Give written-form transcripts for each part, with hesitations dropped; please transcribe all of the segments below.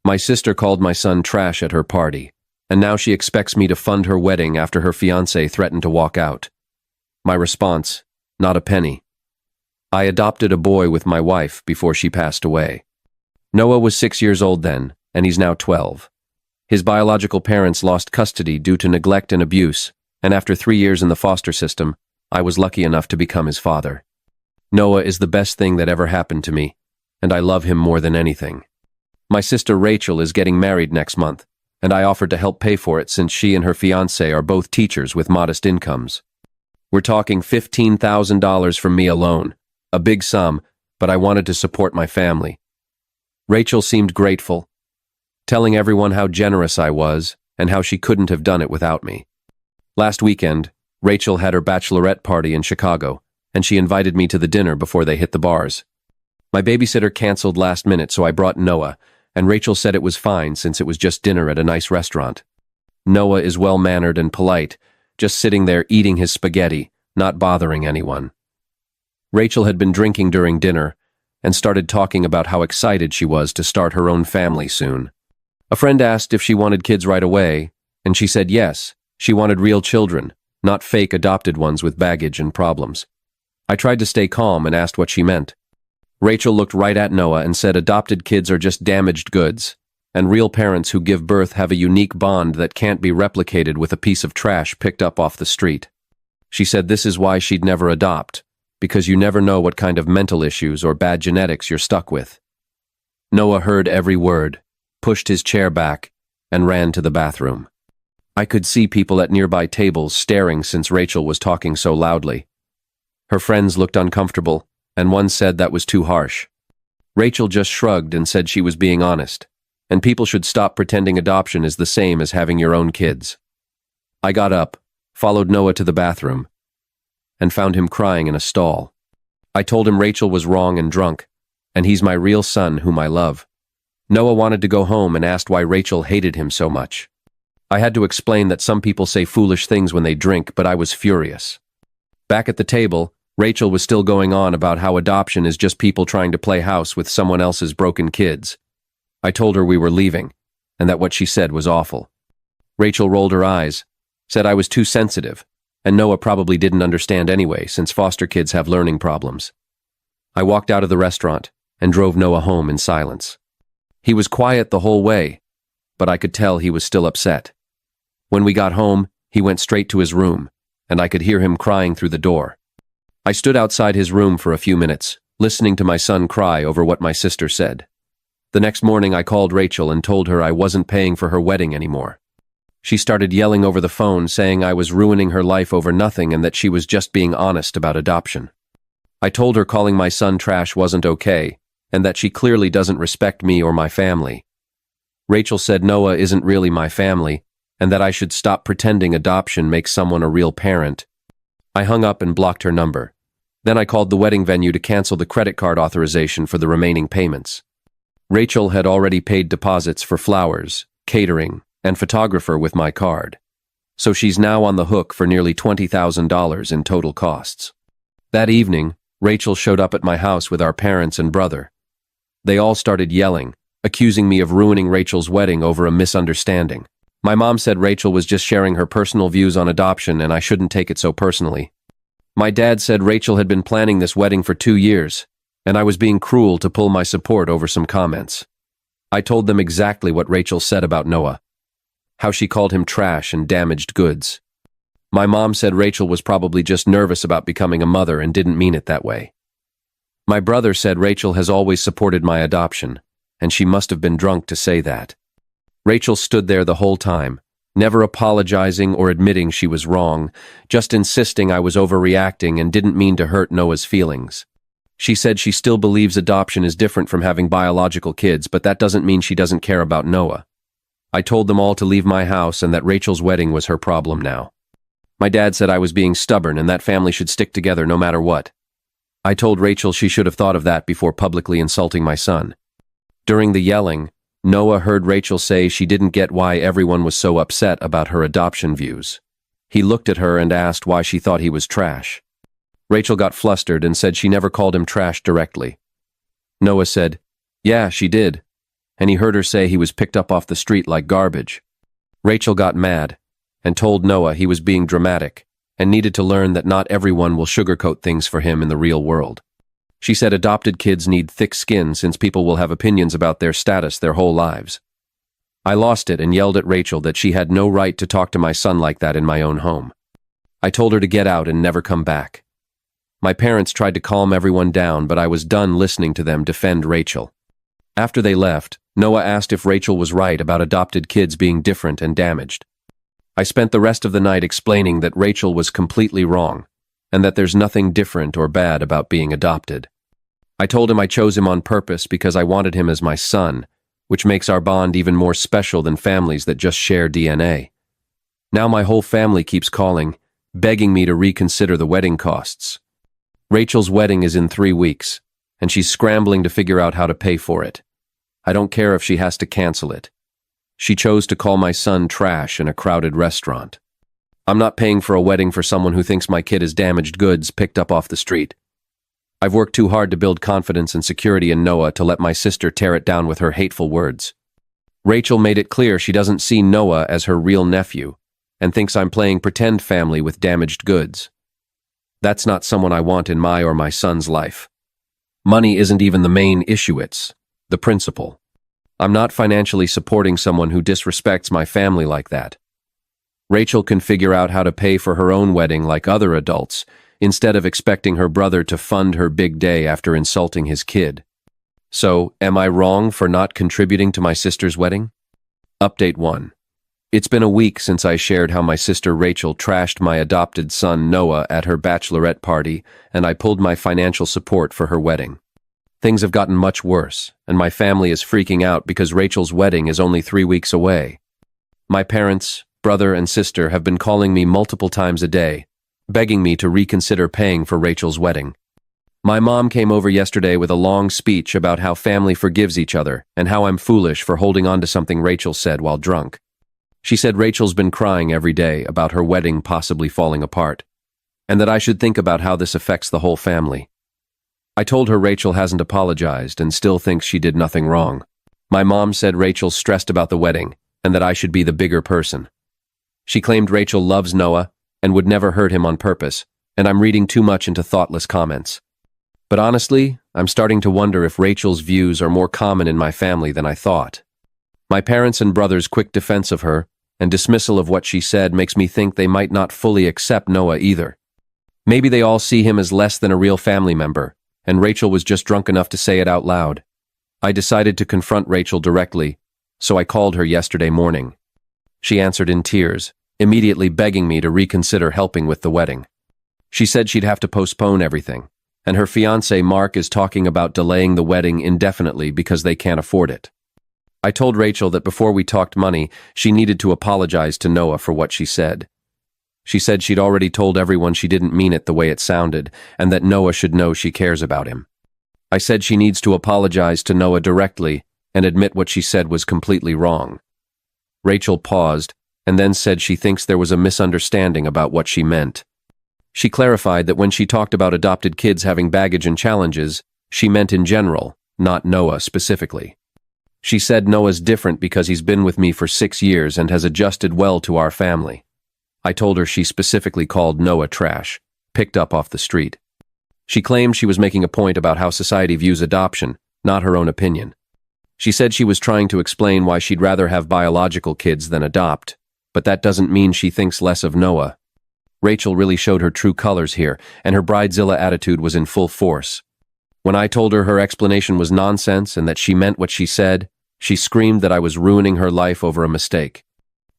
My sister called my son trash at her party, and now she expects me to fund her wedding after her fiancé threatened to walk out. My response, not a penny. I adopted a boy with my wife before she passed away. Noah was 6 years old then, and he's now 12. His biological parents lost custody due to neglect and abuse, and after 3 years in the foster system, I was lucky enough to become his father. Noah is the best thing that ever happened to me, and I love him more than anything. My sister Rachel is getting married next month, and I offered to help pay for it since she and her fiancé are both teachers with modest incomes. We're talking $15,000 from me alone, a big sum, but I wanted to support my family. Rachel seemed grateful, telling everyone how generous I was and how she couldn't have done it without me. Last weekend, Rachel had her bachelorette party in Chicago, and she invited me to the dinner before they hit the bars. My babysitter canceled last minute, so I brought Noah, and Rachel said it was fine since it was just dinner at a nice restaurant. Noah is well-mannered and polite, just sitting there eating his spaghetti, not bothering anyone. Rachel had been drinking during dinner and started talking about how excited she was to start her own family soon. A friend asked if she wanted kids right away, and she said yes, she wanted real children, not fake adopted ones with baggage and problems. I tried to stay calm and asked what she meant. Rachel looked right at Noah and said adopted kids are just damaged goods, and real parents who give birth have a unique bond that can't be replicated with a piece of trash picked up off the street. She said this is why she'd never adopt, because you never know what kind of mental issues or bad genetics you're stuck with. Noah heard every word, pushed his chair back, and ran to the bathroom. I could see people at nearby tables staring since Rachel was talking so loudly. Her friends looked uncomfortable, and one said that was too harsh. Rachel just shrugged and said she was being honest, and people should stop pretending adoption is the same as having your own kids. I got up, followed Noah to the bathroom, and found him crying in a stall. I told him Rachel was wrong and drunk, and he's my real son whom I love. Noah wanted to go home and asked why Rachel hated him so much. I had to explain that some people say foolish things when they drink, but I was furious. Back at the table, Rachel was still going on about how adoption is just people trying to play house with someone else's broken kids. I told her we were leaving, and that what she said was awful. Rachel rolled her eyes, said I was too sensitive, and Noah probably didn't understand anyway, since foster kids have learning problems. I walked out of the restaurant and drove Noah home in silence. He was quiet the whole way, but I could tell he was still upset. When we got home, he went straight to his room, and I could hear him crying through the door. I stood outside his room for a few minutes, listening to my son cry over what my sister said. The next morning I called Rachel and told her I wasn't paying for her wedding anymore. She started yelling over the phone, saying I was ruining her life over nothing and that she was just being honest about adoption. I told her calling my son trash wasn't okay, and that she clearly doesn't respect me or my family. Rachel said Noah isn't really my family, and that I should stop pretending adoption makes someone a real parent. I hung up and blocked her number. Then I called the wedding venue to cancel the credit card authorization for the remaining payments. Rachel had already paid deposits for flowers, catering, and photographer with my card, so she's now on the hook for nearly $20,000 in total costs. That evening, Rachel showed up at my house with our parents and brother. They all started yelling, accusing me of ruining Rachel's wedding over a misunderstanding. My mom said Rachel was just sharing her personal views on adoption and I shouldn't take it so personally. My dad said Rachel had been planning this wedding for 2 years, and I was being cruel to pull my support over some comments. I told them exactly what Rachel said about Noah, how she called him trash and damaged goods. My mom said Rachel was probably just nervous about becoming a mother and didn't mean it that way. My brother said Rachel has always supported my adoption, and she must have been drunk to say that. Rachel stood there the whole time, never apologizing or admitting she was wrong, just insisting I was overreacting and didn't mean to hurt Noah's feelings. She said she still believes adoption is different from having biological kids, but that doesn't mean she doesn't care about Noah. I told them all to leave my house and that Rachel's wedding was her problem now. My dad said I was being stubborn and that family should stick together no matter what. I told Rachel she should have thought of that before publicly insulting my son. During the yelling, Noah heard Rachel say she didn't get why everyone was so upset about her adoption views. He looked at her and asked why she thought he was trash. Rachel got flustered and said she never called him trash directly. Noah said, "Yeah, she did. and he heard her say he was picked up off the street like garbage. Rachel got mad and told Noah he was being dramatic and needed to learn that not everyone will sugarcoat things for him in the real world. She said adopted kids need thick skin since people will have opinions about their status their whole lives. I lost it and yelled at Rachel that she had no right to talk to my son like that in my own home. I told her to get out and never come back. My parents tried to calm everyone down, but I was done listening to them defend Rachel. After they left, Noah asked if Rachel was right about adopted kids being different and damaged. I spent the rest of the night explaining that Rachel was completely wrong, and that there's nothing different or bad about being adopted. I told him I chose him on purpose because I wanted him as my son, which makes our bond even more special than families that just share DNA. Now my whole family keeps calling, begging me to reconsider the wedding costs. Rachel's wedding is in 3 weeks, and she's scrambling to figure out how to pay for it. I don't care if she has to cancel it. She chose to call my son trash in a crowded restaurant. I'm not paying for a wedding for someone who thinks my kid is damaged goods picked up off the street. I've worked too hard to build confidence and security in Noah to let my sister tear it down with her hateful words. Rachel made it clear she doesn't see Noah as her real nephew and thinks I'm playing pretend family with damaged goods. That's not someone I want in my or my son's life. Money isn't even the main issue, it's the principle. I'm not financially supporting someone who disrespects my family like that. Rachel can figure out how to pay for her own wedding like other adults, instead of expecting her brother to fund her big day after insulting his kid. So, am I wrong for not contributing to my sister's wedding? Update 1. It's been a week since I shared how my sister Rachel trashed my adopted son Noah at her bachelorette party, and I pulled my financial support for her wedding. Things have gotten much worse, and my family is freaking out because Rachel's wedding is only 3 weeks away. My parents, brother, and sister have been calling me multiple times a day, begging me to reconsider paying for Rachel's wedding. My mom came over yesterday with a long speech about how family forgives each other and how I'm foolish for holding on to something Rachel said while drunk. She said Rachel's been crying every day about her wedding possibly falling apart, and that I should think about how this affects the whole family. I told her Rachel hasn't apologized and still thinks she did nothing wrong. My mom said Rachel's stressed about the wedding and that I should be the bigger person. She claimed Rachel loves Noah and would never hurt him on purpose, and I'm reading too much into thoughtless comments. But honestly, I'm starting to wonder if Rachel's views are more common in my family than I thought. My parents' and brother's quick defense of her and dismissal of what she said makes me think they might not fully accept Noah either. Maybe they all see him as less than a real family member, and Rachel was just drunk enough to say it out loud. I decided to confront Rachel directly, so I called her yesterday morning. She answered in tears, immediately begging me to reconsider helping with the wedding. She said she'd have to postpone everything, and her fiancé Mark is talking about delaying the wedding indefinitely because they can't afford it. I told Rachel that before we talked money, she needed to apologize to Noah for what she said. She said she'd already told everyone she didn't mean it the way it sounded, and that Noah should know she cares about him. I said she needs to apologize to Noah directly and admit what she said was completely wrong. Rachel paused, and then said she thinks there was a misunderstanding about what she meant. She clarified that when she talked about adopted kids having baggage and challenges, she meant in general, not Noah specifically. She said Noah's different because he's been with me for 6 years and has adjusted well to our family. I told her she specifically called Noah trash, picked up off the street. She claimed she was making a point about how society views adoption, not her own opinion. She said she was trying to explain why she'd rather have biological kids than adopt, but that doesn't mean she thinks less of Noah. Rachel really showed her true colors here, and her bridezilla attitude was in full force. When I told her explanation was nonsense and that she meant what she said, she screamed that I was ruining her life over a mistake.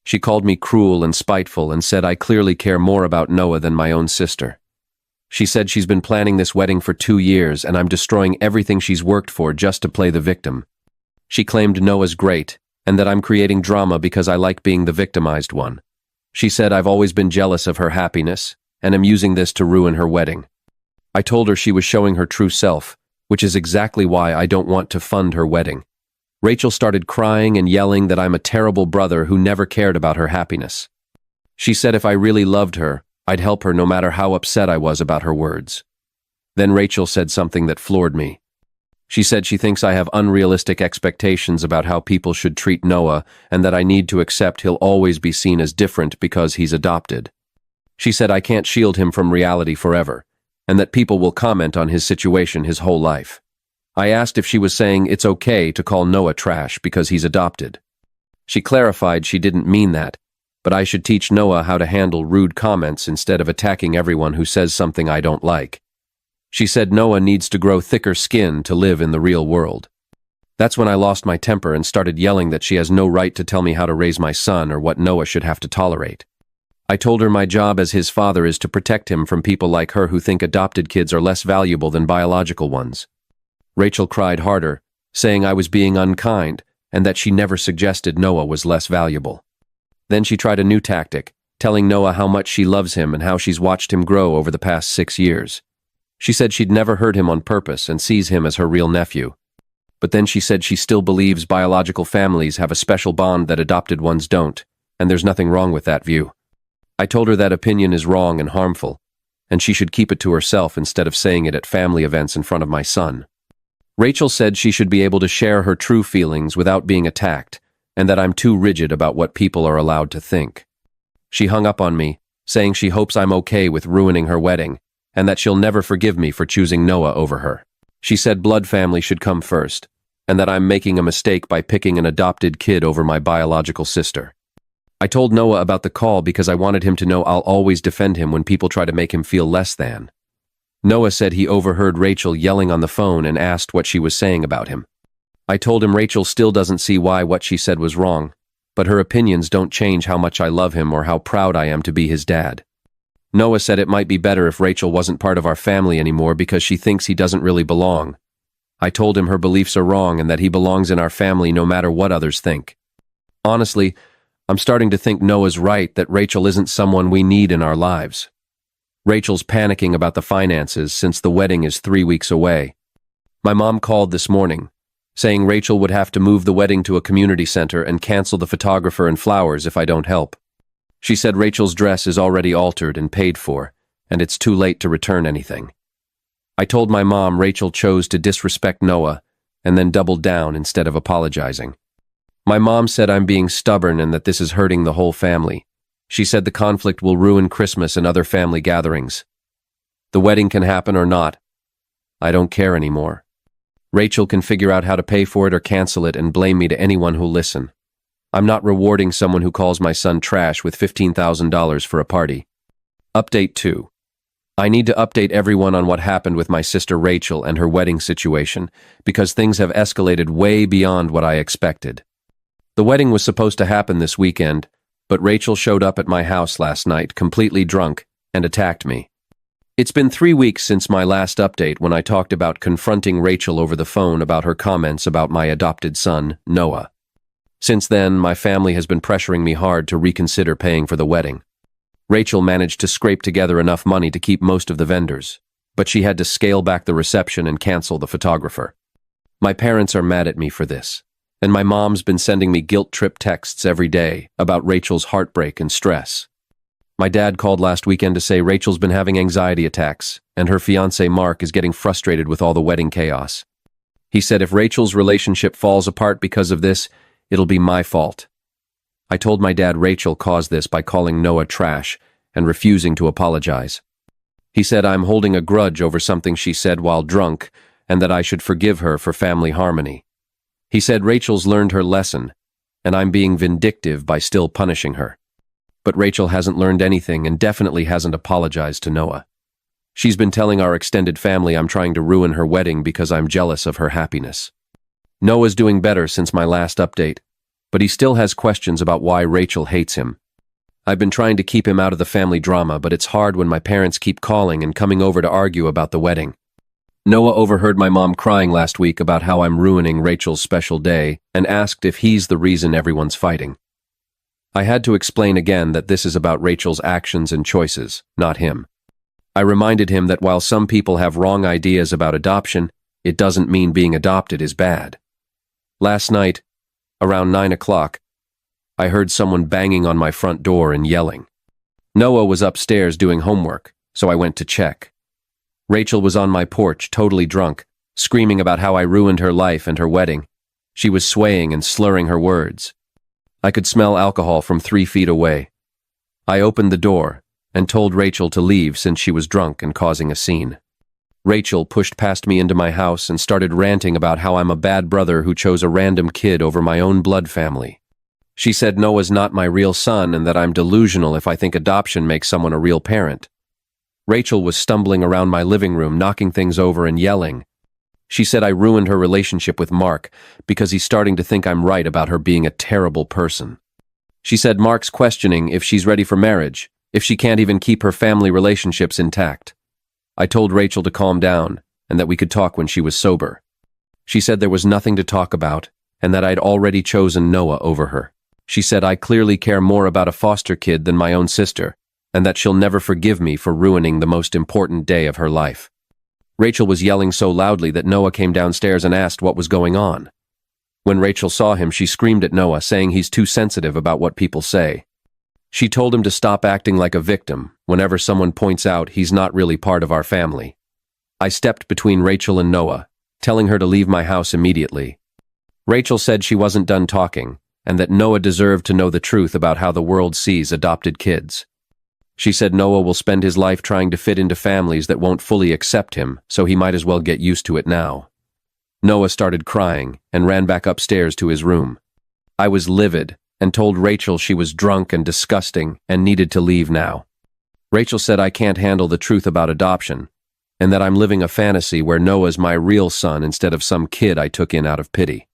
She called me cruel and spiteful and said I clearly care more about Noah than my own sister. She said she's been planning this wedding for 2 years and I'm destroying everything she's worked for just to play the victim. She claimed Noah's great and that I'm creating drama because I like being the victimized one. She said I've always been jealous of her happiness and am using this to ruin her wedding. I told her she was showing her true self, which is exactly why I don't want to fund her wedding. Rachel started crying and yelling that I'm a terrible brother who never cared about her happiness. She said if I really loved her, I'd help her no matter how upset I was about her words. Then Rachel said something that floored me. She said she thinks I have unrealistic expectations about how people should treat Noah and that I need to accept he'll always be seen as different because he's adopted. She said I can't shield him from reality forever, and that people will comment on his situation his whole life. I asked if she was saying it's okay to call Noah trash because he's adopted. She clarified she didn't mean that, but I should teach Noah how to handle rude comments instead of attacking everyone who says something I don't like. She said Noah needs to grow thicker skin to live in the real world. That's when I lost my temper and started yelling that she has no right to tell me how to raise my son or what Noah should have to tolerate. I told her my job as his father is to protect him from people like her who think adopted kids are less valuable than biological ones. Rachel cried harder, saying I was being unkind and that she never suggested Noah was less valuable. Then she tried a new tactic, telling Noah how much she loves him and how she's watched him grow over the past 6 years. She said she'd never hurt him on purpose and sees him as her real nephew. But then she said she still believes biological families have a special bond that adopted ones don't, and there's nothing wrong with that view. I told her that opinion is wrong and harmful, and she should keep it to herself instead of saying it at family events in front of my son. Rachel said she should be able to share her true feelings without being attacked, and that I'm too rigid about what people are allowed to think. She hung up on me, saying she hopes I'm okay with ruining her wedding, and that she'll never forgive me for choosing Noah over her. She said blood family should come first, and that I'm making a mistake by picking an adopted kid over my biological sister. I told Noah about the call because I wanted him to know I'll always defend him when people try to make him feel less than. Noah said he overheard Rachel yelling on the phone and asked what she was saying about him. I told him Rachel still doesn't see why what she said was wrong, but her opinions don't change how much I love him or how proud I am to be his dad. Noah said it might be better if Rachel wasn't part of our family anymore because she thinks he doesn't really belong. I told him her beliefs are wrong and that he belongs in our family no matter what others think. Honestly, I'm starting to think Noah's right that Rachel isn't someone we need in our lives. Rachel's panicking about the finances since the wedding is 3 weeks away. My mom called this morning, saying Rachel would have to move the wedding to a community center and cancel the photographer and flowers if I don't help. She said Rachel's dress is already altered and paid for, and it's too late to return anything. I told my mom Rachel chose to disrespect Noah and then doubled down instead of apologizing. My mom said I'm being stubborn and that this is hurting the whole family. She said the conflict will ruin Christmas and other family gatherings. The wedding can happen or not. I don't care anymore. Rachel can figure out how to pay for it or cancel it and blame me to anyone who'll listen. I'm not rewarding someone who calls my son trash with $15,000 for a party. Update 2. I need to update everyone on what happened with my sister Rachel and her wedding situation because things have escalated way beyond what I expected. The wedding was supposed to happen this weekend, but Rachel showed up at my house last night completely drunk and attacked me. It's been 3 weeks since my last update when I talked about confronting Rachel over the phone about her comments about my adopted son, Noah. Since then, my family has been pressuring me hard to reconsider paying for the wedding. Rachel managed to scrape together enough money to keep most of the vendors, but she had to scale back the reception and cancel the photographer. My parents are mad at me for this, and my mom's been sending me guilt trip texts every day about Rachel's heartbreak and stress. My dad called last weekend to say Rachel's been having anxiety attacks, and her fiancé Mark is getting frustrated with all the wedding chaos. He said if Rachel's relationship falls apart because of this, it'll be my fault. I told my dad Rachel caused this by calling Noah trash and refusing to apologize. He said I'm holding a grudge over something she said while drunk and that I should forgive her for family harmony. He said Rachel's learned her lesson, and I'm being vindictive by still punishing her. But Rachel hasn't learned anything and definitely hasn't apologized to Noah. She's been telling our extended family I'm trying to ruin her wedding because I'm jealous of her happiness. Noah's doing better since my last update, but he still has questions about why Rachel hates him. I've been trying to keep him out of the family drama, but it's hard when my parents keep calling and coming over to argue about the wedding. Noah overheard my mom crying last week about how I'm ruining Rachel's special day and asked if he's the reason everyone's fighting. I had to explain again that this is about Rachel's actions and choices, not him. I reminded him that while some people have wrong ideas about adoption, it doesn't mean being adopted is bad. Last night, around 9 o'clock, I heard someone banging on my front door and yelling. Noah was upstairs doing homework, so I went to check. Rachel was on my porch, totally drunk, screaming about how I ruined her life and her wedding. She was swaying and slurring her words. I could smell alcohol from 3 feet away. I opened the door and told Rachel to leave since she was drunk and causing a scene. Rachel pushed past me into my house and started ranting about how I'm a bad brother who chose a random kid over my own blood family. She said Noah's not my real son and that I'm delusional if I think adoption makes someone a real parent. Rachel was stumbling around my living room, knocking things over and yelling. She said I ruined her relationship with Mark because he's starting to think I'm right about her being a terrible person. She said Mark's questioning if she's ready for marriage, if she can't even keep her family relationships intact. I told Rachel to calm down and that we could talk when she was sober. She said there was nothing to talk about and that I'd already chosen Noah over her. She said I clearly care more about a foster kid than my own sister and that she'll never forgive me for ruining the most important day of her life. Rachel was yelling so loudly that Noah came downstairs and asked what was going on. When Rachel saw him, she screamed at Noah, saying he's too sensitive about what people say. She told him to stop acting like a victim whenever someone points out he's not really part of our family. I stepped between Rachel and Noah, telling her to leave my house immediately. Rachel said she wasn't done talking and that Noah deserved to know the truth about how the world sees adopted kids. She said Noah will spend his life trying to fit into families that won't fully accept him, so he might as well get used to it now. Noah started crying and ran back upstairs to his room. I was livid and told Rachel she was drunk and disgusting and needed to leave now. Rachel said I can't handle the truth about adoption and that I'm living a fantasy where Noah's my real son instead of some kid I took in out of pity.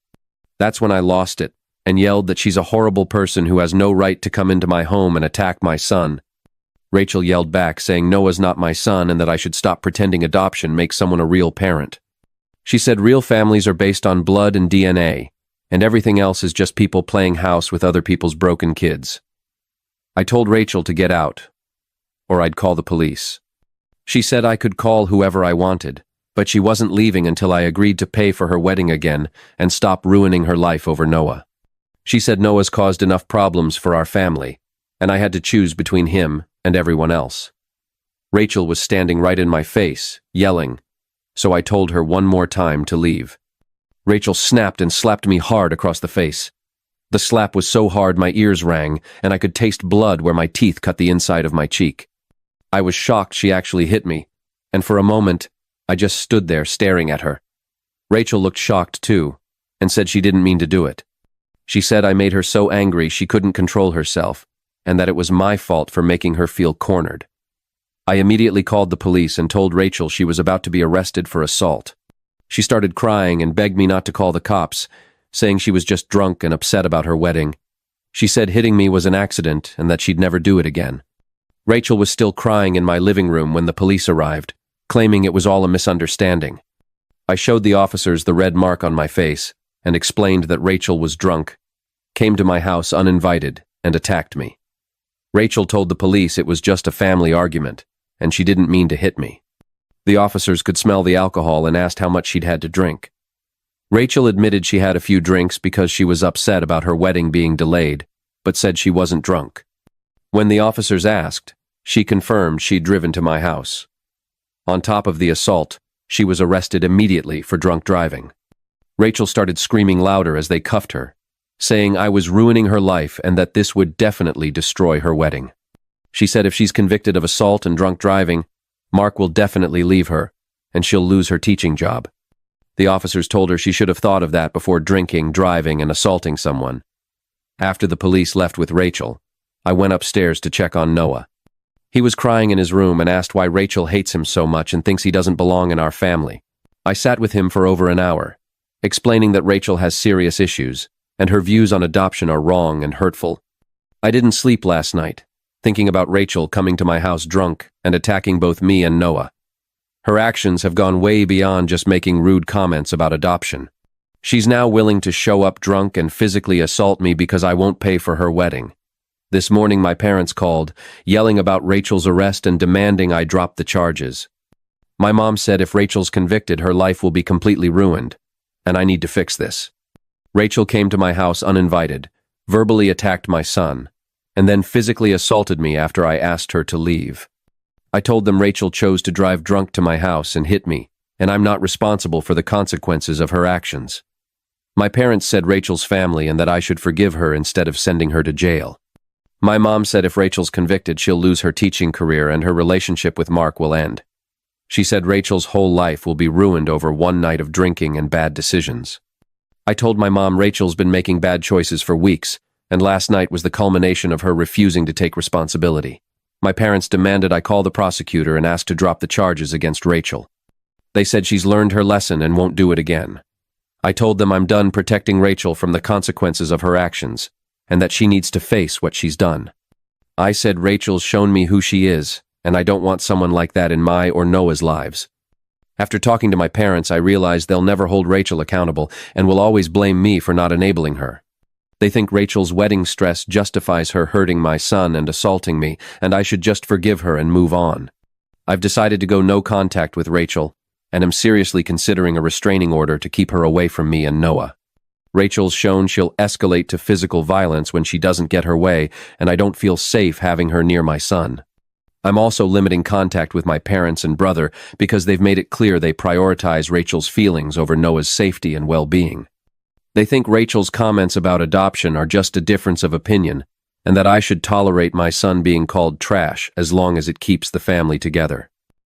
That's when I lost it and yelled that she's a horrible person who has no right to come into my home and attack my son. Rachel yelled back, saying Noah's not my son and that I should stop pretending adoption makes someone a real parent. She said real families are based on blood and DNA, and everything else is just people playing house with other people's broken kids. I told Rachel to get out, or I'd call the police. She said I could call whoever I wanted, but she wasn't leaving until I agreed to pay for her wedding again and stop ruining her life over Noah. She said Noah's caused enough problems for our family, and I had to choose between him and everyone else. Rachel was standing right in my face, yelling, so I told her one more time to leave. Rachel snapped and slapped me hard across the face. The slap was so hard my ears rang, and I could taste blood where my teeth cut the inside of my cheek. I was shocked she actually hit me, and for a moment, I just stood there staring at her. Rachel looked shocked too, and said she didn't mean to do it. She said I made her so angry she couldn't control herself, and that it was my fault for making her feel cornered. I immediately called the police and told Rachel she was about to be arrested for assault. She started crying and begged me not to call the cops, saying she was just drunk and upset about her wedding. She said hitting me was an accident and that she'd never do it again. Rachel was still crying in my living room when the police arrived, claiming it was all a misunderstanding. I showed the officers the red mark on my face and explained that Rachel was drunk, came to my house uninvited, and attacked me. Rachel told the police it was just a family argument, and she didn't mean to hit me. The officers could smell the alcohol and asked how much she'd had to drink. Rachel admitted she had a few drinks because she was upset about her wedding being delayed, but said she wasn't drunk. When the officers asked, she confirmed she'd driven to my house. On top of the assault, she was arrested immediately for drunk driving. Rachel started screaming louder as they cuffed her, saying I was ruining her life and that this would definitely destroy her wedding. She said if she's convicted of assault and drunk driving, Mark will definitely leave her, and she'll lose her teaching job. The officers told her she should have thought of that before drinking, driving, and assaulting someone. After the police left with Rachel, I went upstairs to check on Noah. He was crying in his room and asked why Rachel hates him so much and thinks he doesn't belong in our family. I sat with him for over an hour, explaining that Rachel has serious issues, and her views on adoption are wrong and hurtful. I didn't sleep last night, thinking about Rachel coming to my house drunk and attacking both me and Noah. Her actions have gone way beyond just making rude comments about adoption. She's now willing to show up drunk and physically assault me because I won't pay for her wedding. This morning my parents called, yelling about Rachel's arrest and demanding I drop the charges. My mom said if Rachel's convicted, her life will be completely ruined, and I need to fix this. Rachel came to my house uninvited, verbally attacked my son, and then physically assaulted me after I asked her to leave. I told them Rachel chose to drive drunk to my house and hit me, and I'm not responsible for the consequences of her actions. My parents said Rachel's family and that I should forgive her instead of sending her to jail. My mom said if Rachel's convicted, she'll lose her teaching career and her relationship with Mark will end. She said Rachel's whole life will be ruined over one night of drinking and bad decisions. I told my mom Rachel's been making bad choices for weeks, and last night was the culmination of her refusing to take responsibility. My parents demanded I call the prosecutor and ask to drop the charges against Rachel. They said she's learned her lesson and won't do it again. I told them I'm done protecting Rachel from the consequences of her actions, and that she needs to face what she's done. I said Rachel's shown me who she is, and I don't want someone like that in my or Noah's lives. After talking to my parents, I realized they'll never hold Rachel accountable and will always blame me for not enabling her. They think Rachel's wedding stress justifies her hurting my son and assaulting me, and I should just forgive her and move on. I've decided to go no contact with Rachel, and am seriously considering a restraining order to keep her away from me and Noah. Rachel's shown she'll escalate to physical violence when she doesn't get her way, and I don't feel safe having her near my son. I'm also limiting contact with my parents and brother because they've made it clear they prioritize Rachel's feelings over Noah's safety and well-being. They think Rachel's comments about adoption are just a difference of opinion, and that I should tolerate my son being called trash as long as it keeps the family together.